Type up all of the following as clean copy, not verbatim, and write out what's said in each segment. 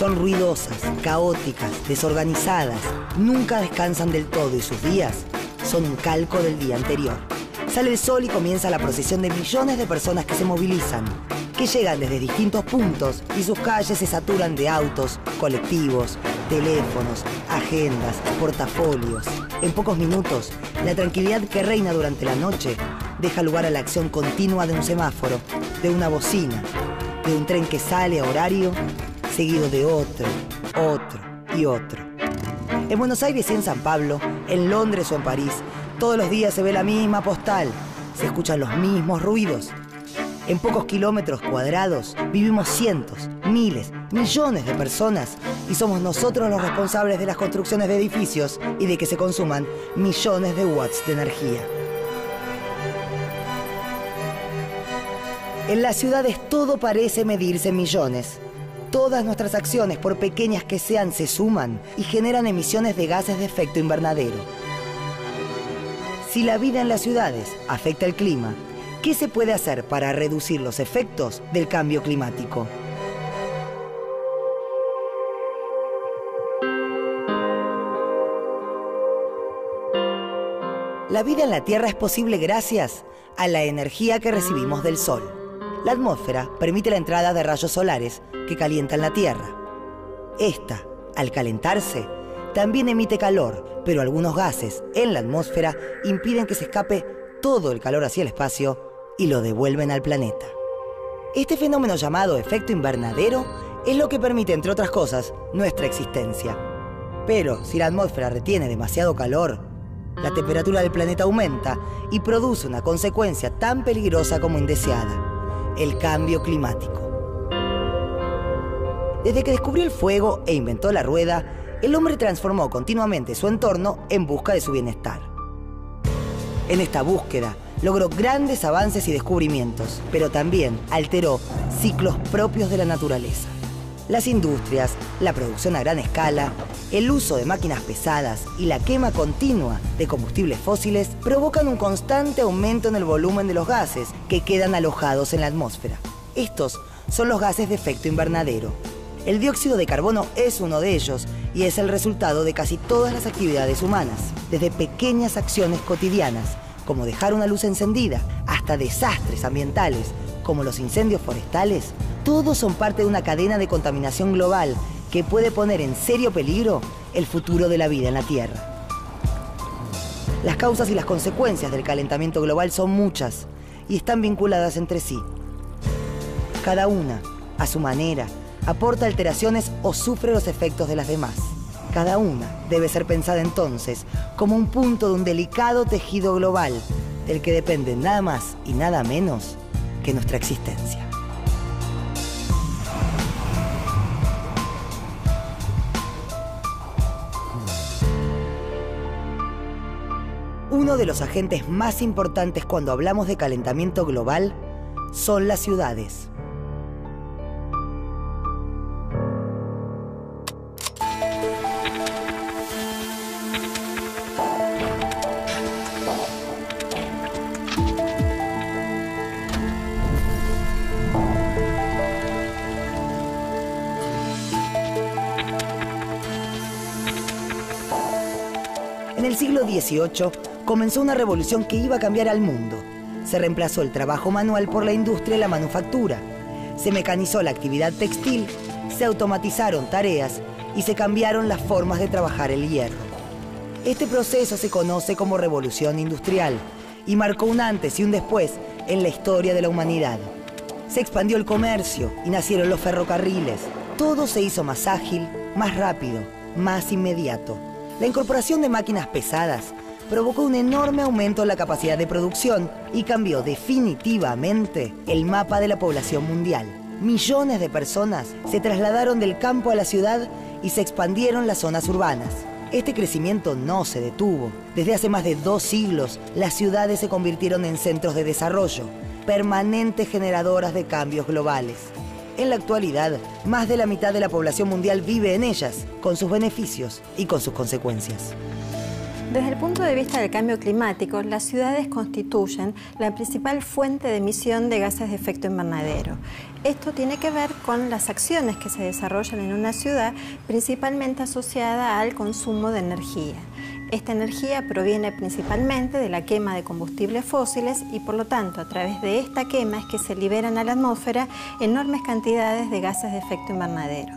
Son ruidosas, caóticas, desorganizadas, nunca descansan del todo y sus días son un calco del día anterior. Sale el sol y comienza la procesión de millones de personas que se movilizan, que llegan desde distintos puntos y sus calles se saturan de autos, colectivos, teléfonos, agendas, portafolios. En pocos minutos, la tranquilidad que reina durante la noche deja lugar a la acción continua de un semáforo, de una bocina, de un tren que sale a horario, seguido de otro, otro y otro. En Buenos Aires y en San Pablo, en Londres o en París, todos los días se ve la misma postal, se escuchan los mismos ruidos. En pocos kilómetros cuadrados vivimos cientos, miles, millones de personas y somos nosotros los responsables de las construcciones de edificios y de que se consuman millones de watts de energía. En las ciudades todo parece medirse en millones. Todas nuestras acciones, por pequeñas que sean, se suman y generan emisiones de gases de efecto invernadero. Si la vida en las ciudades afecta el clima, ¿qué se puede hacer para reducir los efectos del cambio climático? La vida en la Tierra es posible gracias a la energía que recibimos del Sol. La atmósfera permite la entrada de rayos solares que calientan la Tierra. Esta, al calentarse, también emite calor, pero algunos gases en la atmósfera impiden que se escape todo el calor hacia el espacio y lo devuelven al planeta. Este fenómeno llamado efecto invernadero es lo que permite, entre otras cosas, nuestra existencia. Pero si la atmósfera retiene demasiado calor, la temperatura del planeta aumenta y produce una consecuencia tan peligrosa como indeseada: el cambio climático. Desde que descubrió el fuego e inventó la rueda, el hombre transformó continuamente su entorno en busca de su bienestar. En esta búsqueda, logró grandes avances y descubrimientos, pero también alteró ciclos propios de la naturaleza. Las industrias, la producción a gran escala, el uso de máquinas pesadas y la quema continua de combustibles fósiles provocan un constante aumento en el volumen de los gases que quedan alojados en la atmósfera. Estos son los gases de efecto invernadero. El dióxido de carbono es uno de ellos y es el resultado de casi todas las actividades humanas, desde pequeñas acciones cotidianas, como dejar una luz encendida, hasta desastres ambientales, como los incendios forestales. Todos son parte de una cadena de contaminación global que puede poner en serio peligro el futuro de la vida en la Tierra. Las causas y las consecuencias del calentamiento global son muchas y están vinculadas entre sí. Cada una, a su manera, aporta alteraciones o sufre los efectos de las demás. Cada una debe ser pensada entonces como un punto de un delicado tejido global del que depende nada más y nada menos que nuestra existencia. Uno de los agentes más importantes cuando hablamos de calentamiento global son las ciudades. En el siglo XVIII comenzó una revolución que iba a cambiar al mundo. Se reemplazó el trabajo manual por la industria y la manufactura. Se mecanizó la actividad textil, se automatizaron tareas y se cambiaron las formas de trabajar el hierro. Este proceso se conoce como Revolución Industrial y marcó un antes y un después en la historia de la humanidad. Se expandió el comercio y nacieron los ferrocarriles. Todo se hizo más ágil, más rápido, más inmediato. La incorporación de máquinas pesadas provocó un enorme aumento en la capacidad de producción y cambió definitivamente el mapa de la población mundial. Millones de personas se trasladaron del campo a la ciudad y se expandieron las zonas urbanas. Este crecimiento no se detuvo. Desde hace más de 2 siglos, las ciudades se convirtieron en centros de desarrollo, permanentes generadoras de cambios globales. En la actualidad, más de la mitad de la población mundial vive en ellas, con sus beneficios y con sus consecuencias. Desde el punto de vista del cambio climático, las ciudades constituyen la principal fuente de emisión de gases de efecto invernadero. Esto tiene que ver con las acciones que se desarrollan en una ciudad, principalmente asociada al consumo de energía. Esta energía proviene principalmente de la quema de combustibles fósiles y, por lo tanto, a través de esta quema es que se liberan a la atmósfera enormes cantidades de gases de efecto invernadero.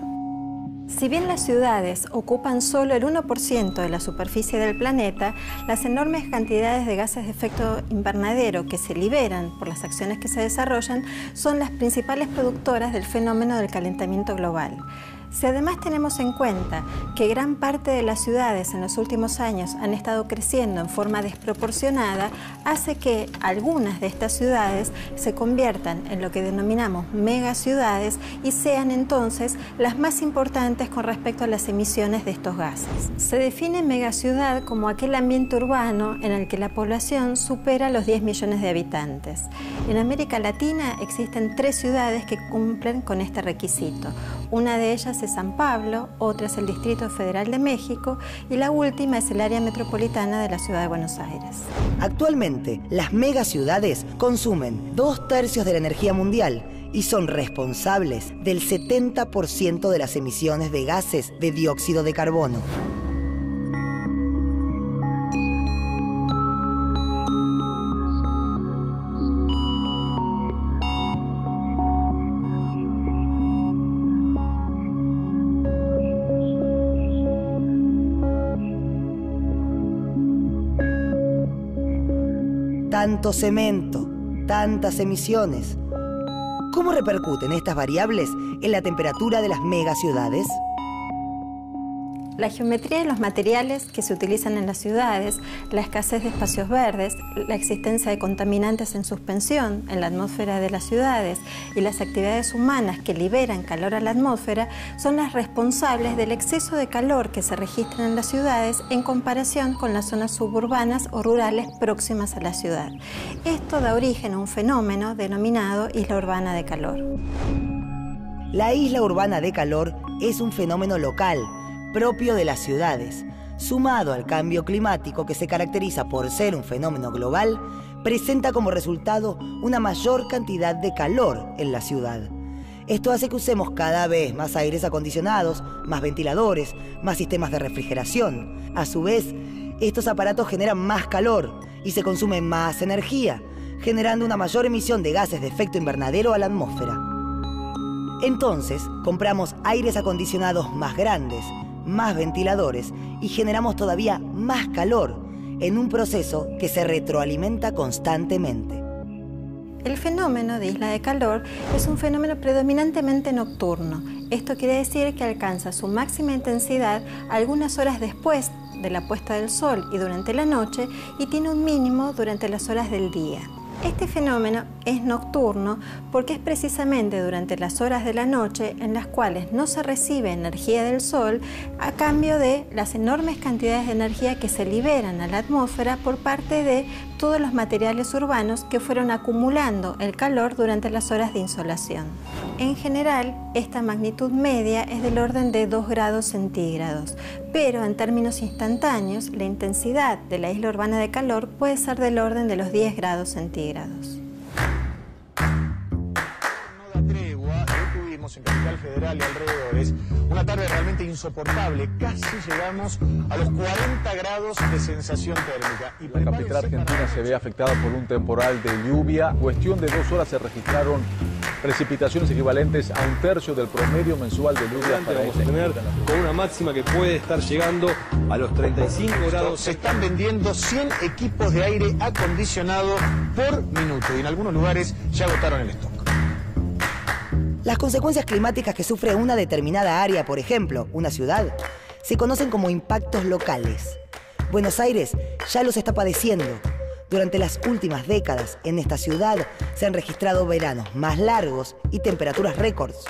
Si bien las ciudades ocupan solo el 1% de la superficie del planeta, las enormes cantidades de gases de efecto invernadero que se liberan por las acciones que se desarrollan son las principales productoras del fenómeno del calentamiento global. Si además tenemos en cuenta que gran parte de las ciudades en los últimos años han estado creciendo en forma desproporcionada, hace que algunas de estas ciudades se conviertan en lo que denominamos megaciudades y sean entonces las más importantes con respecto a las emisiones de estos gases. Se define megaciudad como aquel ambiente urbano en el que la población supera los 10 millones de habitantes. En América Latina existen 3 ciudades que cumplen con este requisito. Una de ellas es San Pablo, otra es el Distrito Federal de México y la última es el área metropolitana de la Ciudad de Buenos Aires. Actualmente, las megaciudades consumen 2/3 de la energía mundial y son responsables del 70% de las emisiones de gases de dióxido de carbono. Tanto cemento, tantas emisiones. ¿Cómo repercuten estas variables en la temperatura de las megaciudades? La geometría de los materiales que se utilizan en las ciudades, la escasez de espacios verdes, la existencia de contaminantes en suspensión en la atmósfera de las ciudades y las actividades humanas que liberan calor a la atmósfera son las responsables del exceso de calor que se registra en las ciudades en comparación con las zonas suburbanas o rurales próximas a la ciudad. Esto da origen a un fenómeno denominado isla urbana de calor. La isla urbana de calor es un fenómeno local, propio de las ciudades, sumado al cambio climático que se caracteriza por ser un fenómeno global, presenta como resultado una mayor cantidad de calor en la ciudad. Esto hace que usemos cada vez más aires acondicionados, más ventiladores, más sistemas de refrigeración. A su vez, estos aparatos generan más calor y se consume más energía, generando una mayor emisión de gases de efecto invernadero a la atmósfera. Entonces, compramos aires acondicionados más grandes, más ventiladores y generamos todavía más calor en un proceso que se retroalimenta constantemente. El fenómeno de isla de calor es un fenómeno predominantemente nocturno. Esto quiere decir que alcanza su máxima intensidad algunas horas después de la puesta del sol y durante la noche y tiene un mínimo durante las horas del día. Este fenómeno es nocturno porque es precisamente durante las horas de la noche en las cuales no se recibe energía del sol a cambio de las enormes cantidades de energía que se liberan a la atmósfera por parte de todos los materiales urbanos que fueron acumulando el calor durante las horas de insolación. En general, esta magnitud media es del orden de 2 grados centígrados, pero en términos instantáneos, la intensidad de la isla urbana de calor puede ser del orden de los 10 grados centígrados. No da tregua, hoy tuvimos en Capital Federal y alrededores una tarde realmente insoportable, casi llegamos a los 40 grados de sensación térmica. Y la capital argentina se ve afectada por un temporal de lluvia. En cuestión de 2 horas se registraron precipitaciones equivalentes a 1/3 del promedio mensual de lluvia. Vamos a tener con una máxima que puede estar llegando a los 35 grados. Se están vendiendo 100 equipos de aire acondicionado por minuto y en algunos lugares ya agotaron el stock. Las consecuencias climáticas que sufre una determinada área, por ejemplo, una ciudad, se conocen como impactos locales. Buenos Aires ya los está padeciendo. Durante las últimas décadas, en esta ciudad se han registrado veranos más largos y temperaturas récords.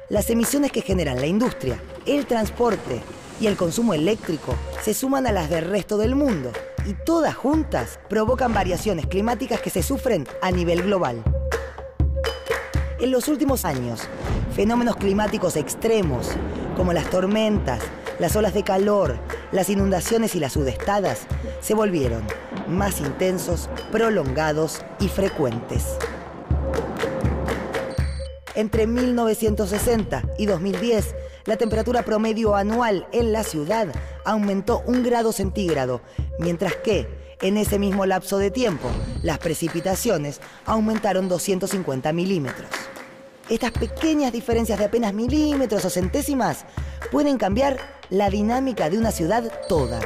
Las emisiones que generan la industria, el transporte y el consumo eléctrico se suman a las del resto del mundo y todas juntas provocan variaciones climáticas que se sufren a nivel global. En los últimos años, fenómenos climáticos extremos, como las tormentas, las olas de calor, las inundaciones y las sudestadas se volvieron más intensos, prolongados y frecuentes. Entre 1960 y 2010, la temperatura promedio anual en la ciudad aumentó 1 grado centígrado, mientras que en ese mismo lapso de tiempo, las precipitaciones aumentaron 250 milímetros. Estas pequeñas diferencias de apenas milímetros o centésimas pueden cambiar la dinámica de una ciudad toda.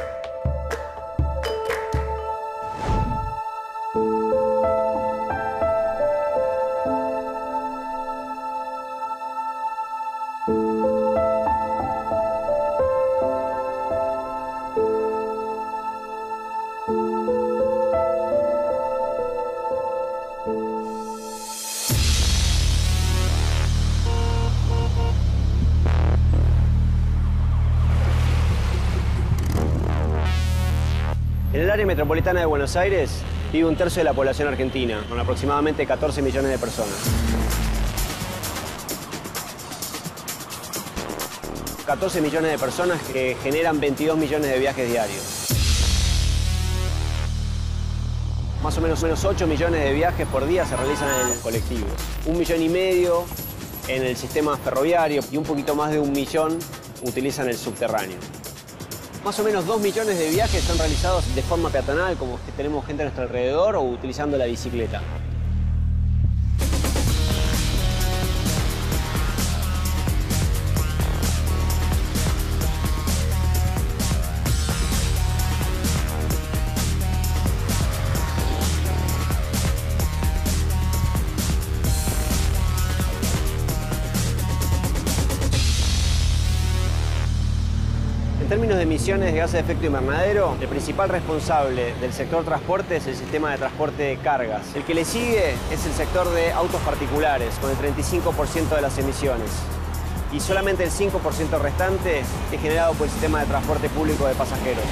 En el área metropolitana de Buenos Aires vive 1/3 de la población argentina, con aproximadamente 14 millones de personas. 14 millones de personas que generan 22 millones de viajes diarios. Más o menos 8 millones de viajes por día se realizan en colectivos. 1,5 millones en el sistema ferroviario y un poquito más de 1 millón utilizan el subterráneo. Más o menos 2 millones de viajes son realizados de forma peatonal, como que tenemos gente a nuestro alrededor, o utilizando la bicicleta. En términos de emisiones de gases de efecto invernadero, el principal responsable del sector transporte es el sistema de transporte de cargas. El que le sigue es el sector de autos particulares, con el 35% de las emisiones. Y solamente el 5% restante es generado por el sistema de transporte público de pasajeros.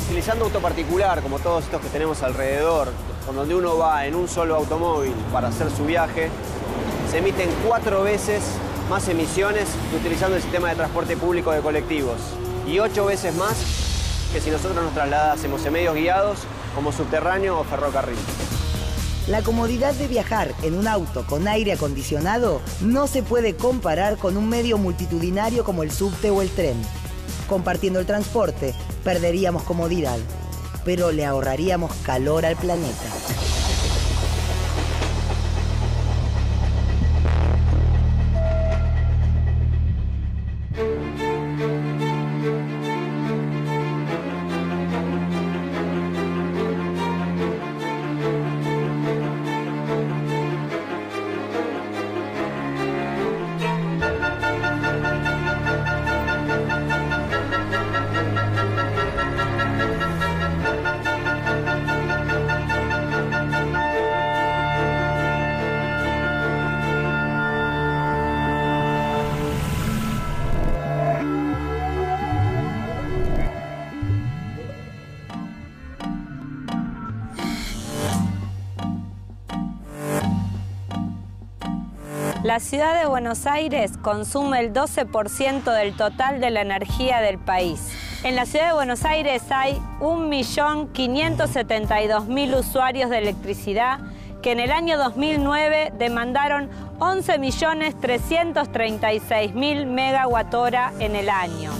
Utilizando auto particular, como todos estos que tenemos alrededor, con donde uno va en un solo automóvil para hacer su viaje, se emiten 4 veces más emisiones que utilizando el sistema de transporte público de colectivos y 8 veces más que si nosotros nos trasladásemos en medios guiados como subterráneo o ferrocarril. La comodidad de viajar en un auto con aire acondicionado no se puede comparar con un medio multitudinario como el subte o el tren. Compartiendo el transporte, perderíamos comodidad, pero le ahorraríamos calor al planeta. La ciudad de Buenos Aires consume el 12% del total de la energía del país. En la ciudad de Buenos Aires hay 1.572.000 usuarios de electricidad que en el año 2009 demandaron 11.336.000 megawatt-hora en el año.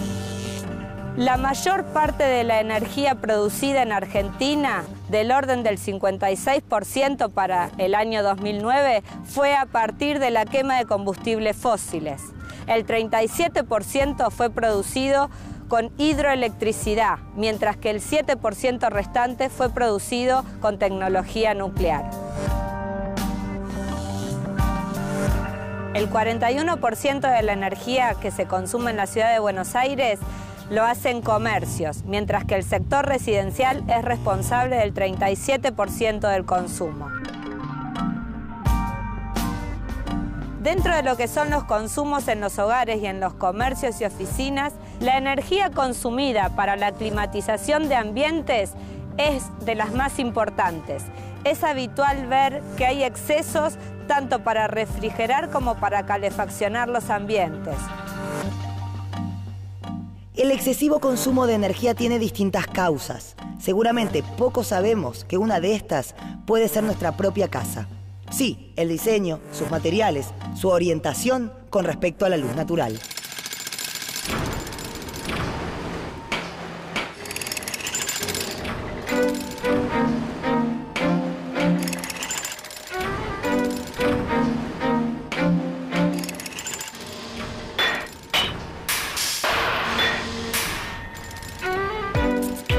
La mayor parte de la energía producida en Argentina, del orden del 56% para el año 2009, fue a partir de la quema de combustibles fósiles. El 37% fue producido con hidroelectricidad, mientras que el 7% restante fue producido con tecnología nuclear. El 41% de la energía que se consume en la ciudad de Buenos Aires lo hacen comercios, mientras que el sector residencial es responsable del 37% del consumo. Dentro de lo que son los consumos en los hogares y en los comercios y oficinas, la energía consumida para la climatización de ambientes es de las más importantes. Es habitual ver que hay excesos tanto para refrigerar como para calefaccionar los ambientes. El excesivo consumo de energía tiene distintas causas. Seguramente pocos sabemos que una de estas puede ser nuestra propia casa. Sí, el diseño, sus materiales, su orientación con respecto a la luz natural.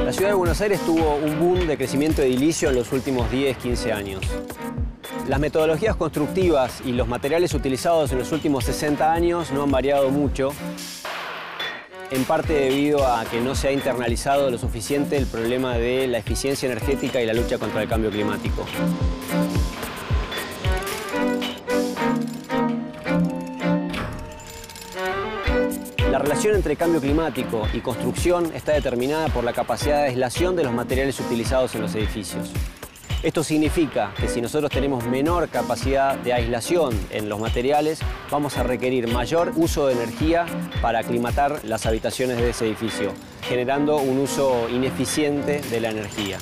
La ciudad de Buenos Aires tuvo un boom de crecimiento edilicio en los últimos 10-15 años. Las metodologías constructivas y los materiales utilizados en los últimos 60 años no han variado mucho, en parte debido a que no se ha internalizado lo suficiente el problema de la eficiencia energética y la lucha contra el cambio climático. La relación entre cambio climático y construcción está determinada por la capacidad de aislación de los materiales utilizados en los edificios. Esto significa que si nosotros tenemos menor capacidad de aislación en los materiales, vamos a requerir mayor uso de energía para aclimatar las habitaciones de ese edificio, generando un uso ineficiente de la energía.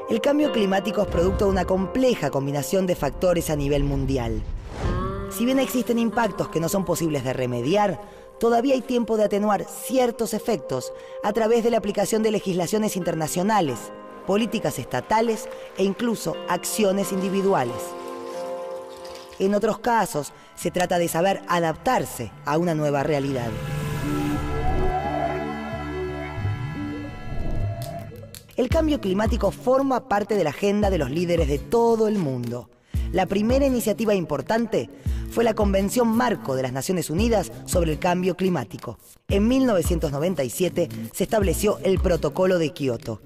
El cambio climático es producto de una compleja combinación de factores a nivel mundial. Si bien existen impactos que no son posibles de remediar, todavía hay tiempo de atenuar ciertos efectos a través de la aplicación de legislaciones internacionales, políticas estatales e incluso acciones individuales. En otros casos, se trata de saber adaptarse a una nueva realidad. El cambio climático forma parte de la agenda de los líderes de todo el mundo. La primera iniciativa importante fue la Convención Marco de las Naciones Unidas sobre el Cambio Climático. En 1997 se estableció el Protocolo de Kioto.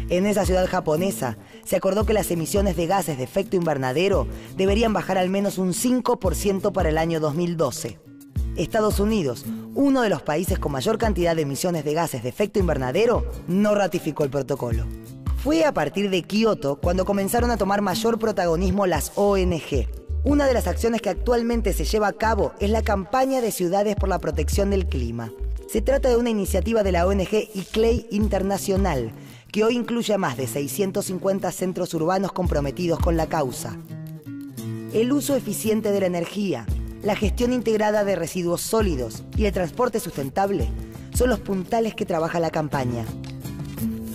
En esa ciudad japonesa se acordó que las emisiones de gases de efecto invernadero deberían bajar al menos un 5% para el año 2012. Estados Unidos, uno de los países con mayor cantidad de emisiones de gases de efecto invernadero, no ratificó el protocolo. Fue a partir de Kioto cuando comenzaron a tomar mayor protagonismo las ONG. Una de las acciones que actualmente se lleva a cabo es la campaña de Ciudades por la Protección del Clima. Se trata de una iniciativa de la ONG ICLEI Internacional, que hoy incluye a más de 650 centros urbanos comprometidos con la causa. El uso eficiente de la energía, la gestión integrada de residuos sólidos y el transporte sustentable son los puntales que trabaja la campaña.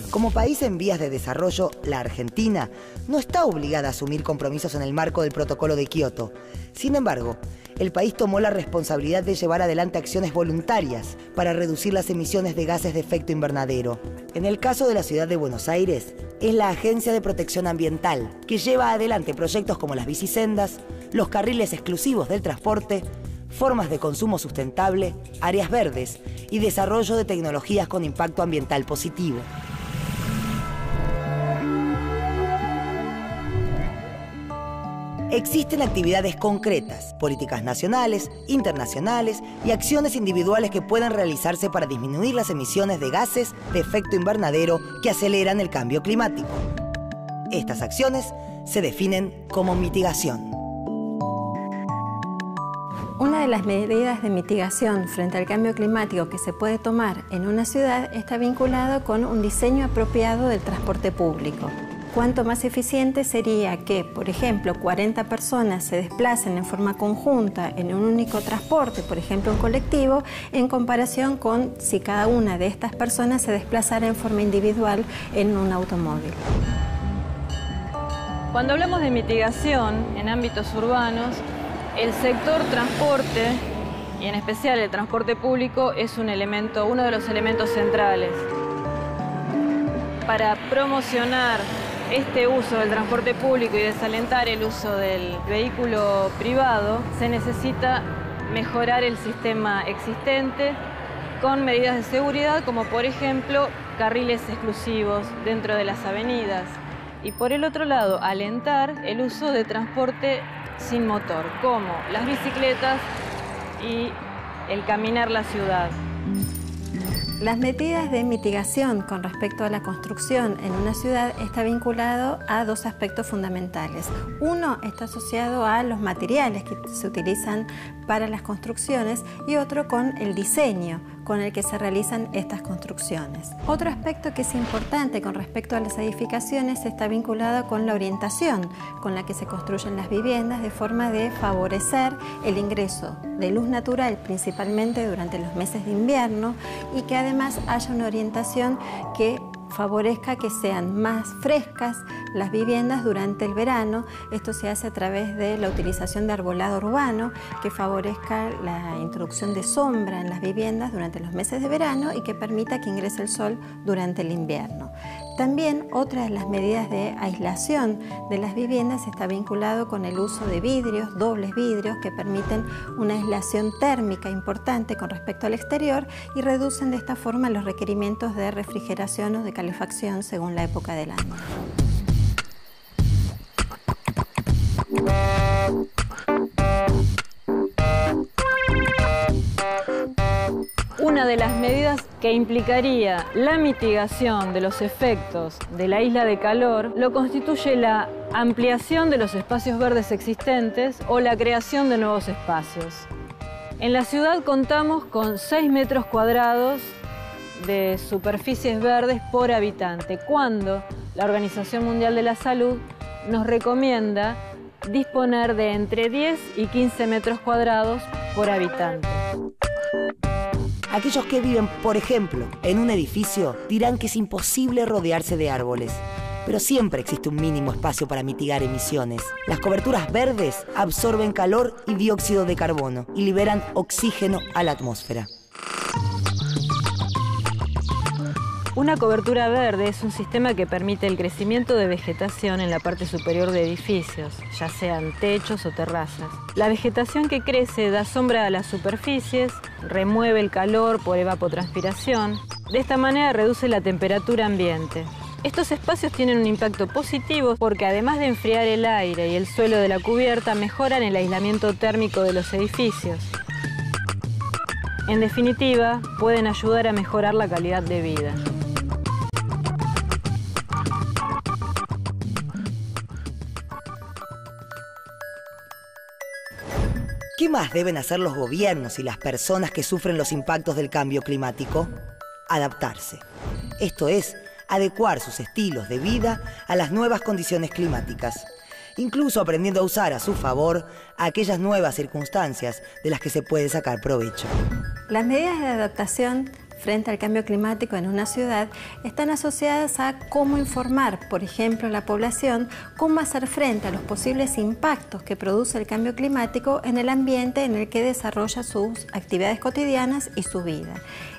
Como país en vías de desarrollo, la Argentina no está obligada a asumir compromisos en el marco del Protocolo de Kioto. Sin embargo, el país tomó la responsabilidad de llevar adelante acciones voluntarias para reducir las emisiones de gases de efecto invernadero. En el caso de la ciudad de Buenos Aires, es la Agencia de Protección Ambiental, que lleva adelante proyectos como las bicisendas, los carriles exclusivos del transporte, formas de consumo sustentable, áreas verdes y desarrollo de tecnologías con impacto ambiental positivo. Existen actividades concretas, políticas nacionales, internacionales y acciones individuales que pueden realizarse para disminuir las emisiones de gases de efecto invernadero que aceleran el cambio climático. Estas acciones se definen como mitigación. Una de las medidas de mitigación frente al cambio climático que se puede tomar en una ciudad está vinculado con un diseño apropiado del transporte público. Cuanto más eficiente sería que, por ejemplo, 40 personas se desplacen en forma conjunta en un único transporte, por ejemplo un colectivo, en comparación con si cada una de estas personas se desplazara en forma individual en un automóvil. Cuando hablamos de mitigación en ámbitos urbanos, el sector transporte, y en especial el transporte público, es uno de los elementos centrales. Para promocionar este uso del transporte público y desalentar el uso del vehículo privado, se necesita mejorar el sistema existente con medidas de seguridad, como por ejemplo carriles exclusivos dentro de las avenidas. Y por el otro lado, alentar el uso de transporte sin motor, como las bicicletas y el caminar la ciudad. Las medidas de mitigación con respecto a la construcción en una ciudad está vinculado a dos aspectos fundamentales. Uno está asociado a los materiales que se utilizan para las construcciones y otro con el diseño con el que se realizan estas construcciones. Otro aspecto que es importante con respecto a las edificaciones está vinculado con la orientación con la que se construyen las viviendas, de forma de favorecer el ingreso de luz natural, principalmente durante los meses de invierno, y que además haya una orientación que favorezca que sean más frescas las viviendas durante el verano. Esto se hace a través de la utilización de arbolado urbano, que favorezca la introducción de sombra en las viviendas durante los meses de verano y que permita que ingrese el sol durante el invierno. También otra de las medidas de aislación de las viviendas está vinculado con el uso de vidrios, dobles vidrios, que permiten una aislación térmica importante con respecto al exterior y reducen de esta forma los requerimientos de refrigeración o de calefacción según la época del año. Una de las medidas que implicaría la mitigación de los efectos de la isla de calor lo constituye la ampliación de los espacios verdes existentes o la creación de nuevos espacios. En la ciudad contamos con 6 metros cuadrados de superficies verdes por habitante, cuando la Organización Mundial de la Salud nos recomienda disponer de entre 10 y 15 metros cuadrados por habitante. Aquellos que viven, por ejemplo, en un edificio dirán que es imposible rodearse de árboles. Pero siempre existe un mínimo espacio para mitigar emisiones. Las coberturas verdes absorben calor y dióxido de carbono y liberan oxígeno a la atmósfera. Una cobertura verde es un sistema que permite el crecimiento de vegetación en la parte superior de edificios, ya sean techos o terrazas. La vegetación que crece da sombra a las superficies, remueve el calor por evapotranspiración. De esta manera reduce la temperatura ambiente. Estos espacios tienen un impacto positivo porque además de enfriar el aire y el suelo de la cubierta, mejoran el aislamiento térmico de los edificios. En definitiva, pueden ayudar a mejorar la calidad de vida. ¿Qué más deben hacer los gobiernos y las personas que sufren los impactos del cambio climático? Adaptarse. Esto es, adecuar sus estilos de vida a las nuevas condiciones climáticas, incluso aprendiendo a usar a su favor aquellas nuevas circunstancias de las que se puede sacar provecho. Las medidas de adaptación frente al cambio climático en una ciudad están asociadas a cómo informar, por ejemplo, a la población cómo hacer frente a los posibles impactos que produce el cambio climático en el ambiente en el que desarrolla sus actividades cotidianas y su vida.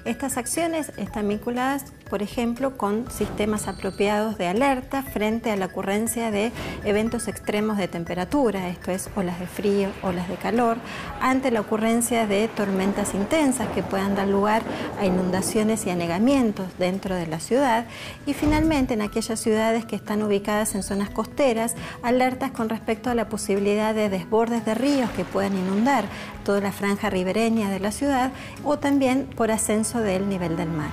Estas acciones están vinculadas, por ejemplo, con sistemas apropiados de alerta frente a la ocurrencia de eventos extremos de temperatura, esto es, olas de frío, olas de calor, ante la ocurrencia de tormentas intensas que puedan dar lugar a inundaciones y anegamientos dentro de la ciudad, y finalmente en aquellas ciudades que están ubicadas en zonas costeras, alertas con respecto a la posibilidad de desbordes de ríos que puedan inundar toda la franja ribereña de la ciudad, o también por ascenso del nivel del mar.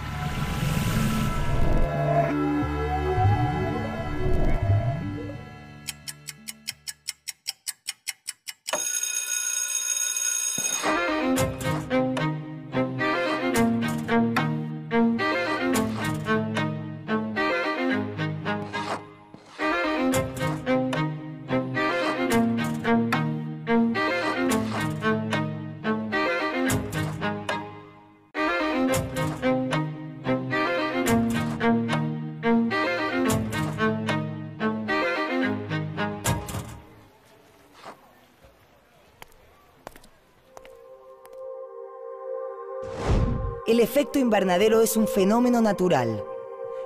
El efecto invernadero es un fenómeno natural,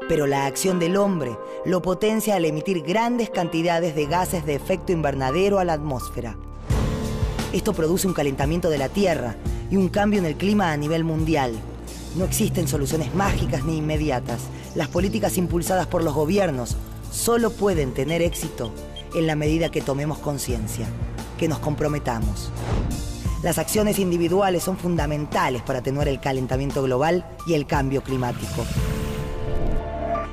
pero la acción del hombre lo potencia al emitir grandes cantidades de gases de efecto invernadero a la atmósfera. Esto produce un calentamiento de la Tierra y un cambio en el clima a nivel mundial. No existen soluciones mágicas ni inmediatas. Las políticas impulsadas por los gobiernos solo pueden tener éxito en la medida que tomemos conciencia, que nos comprometamos. Las acciones individuales son fundamentales para atenuar el calentamiento global y el cambio climático.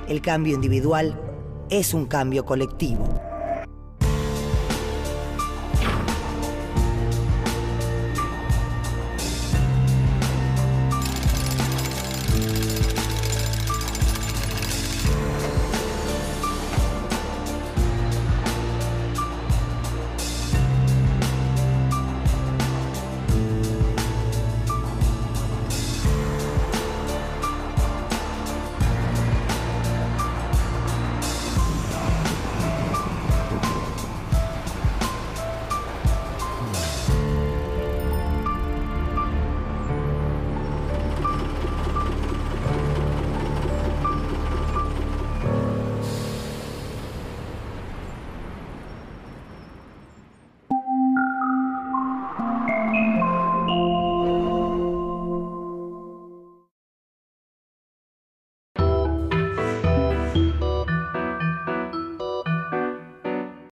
El cambio individual es un cambio colectivo.